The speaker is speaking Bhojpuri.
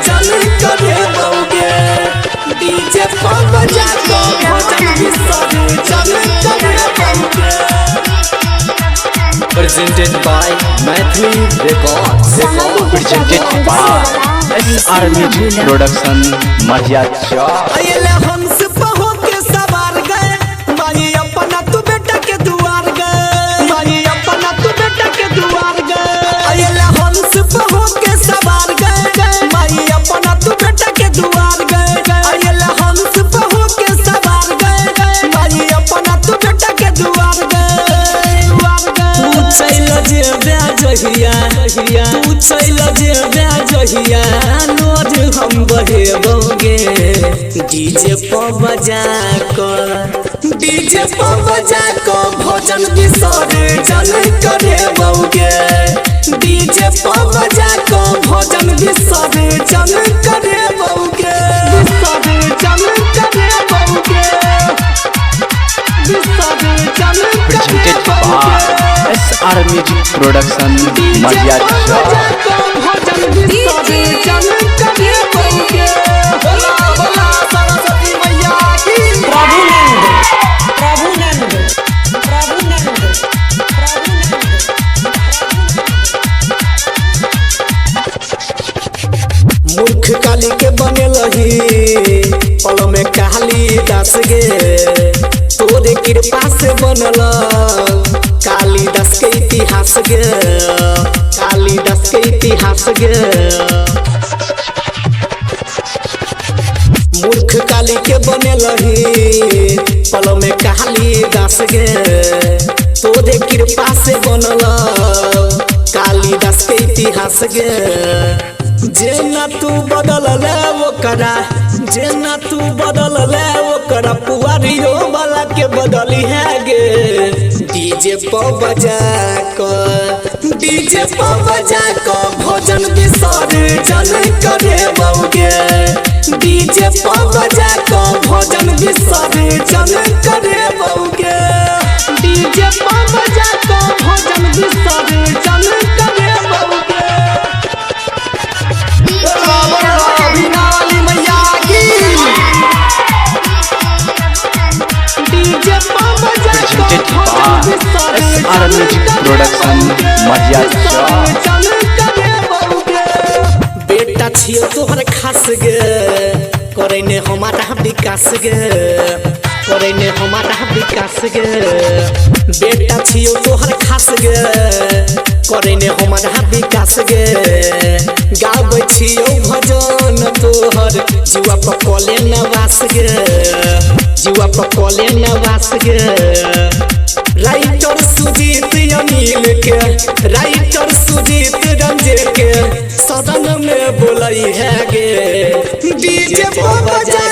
चल करे बउगे डीजे पर बजा के भजन विसर्जन करे बउगे। Presented by Maithili Records. presented by SR Music Production Mahia Chowk। अयले हंस पहो के सवार गए माई अपना तू बेटा के दुआर गए माई अपना तू बेटा के दुआर गए। अयले हंस पहो के सवार गए माई अपना तू बेटा के दुआर गए। अयले हंस पहो के सवार गए माई अपना तू बेटा के दुआर गए। तू चल जे जहिया तू चल जे जहिया नोज हम बहेबोगे डीजे पर बजा कर डीजे पर बजा कर भजन विसर्जन करे बउगे डीजे पर बजा कर भजन विसर्जन करे बउगे विसर्जन करे बउगे विसर्जन करे presented by SR Music Production Mahia Chowk। भजन विसर्जन करे बउगे। बोला बोला सरस्वती मैया की मूर्ख काली के बने लही पल में काली दास गे तोरे कृपा से बनल कालिदास के इतिहास गे कालिदास के इतिहास गे। मूर्ख काली के बने लही पल में कालिदास गे तोरे कृपा से बनल कालिदास के इतिहास गे। जेना तू बदल ले ओकरा जेना तू बदल ले ओकरा पुआरियो वाला के बदली है गे डीजे पर बजा कर डीजे पर बजा कर भजन विसर्जन करे बउगे डीजे पर बजा कर भजन विसर्जन करे बउगे डीजे पर बजा कर भजन विसर्जन करे बउगे। presented by SR Music Production Mahia Chowk। बेटा छियो तोहर खास गे करे ने हमारा विकास गे करे ने हमारा विकास गे बेटा छियो तोहर खास गे करे ने हमारा विकास गे गाबै छियो भजन तोहर जुआ पकले नवास गे जुआ पकले नवास गे। राइटर सुजीत अनिल के राइटर सुजीत रंजे के सदन में बोलई है गे डीजे पर बजा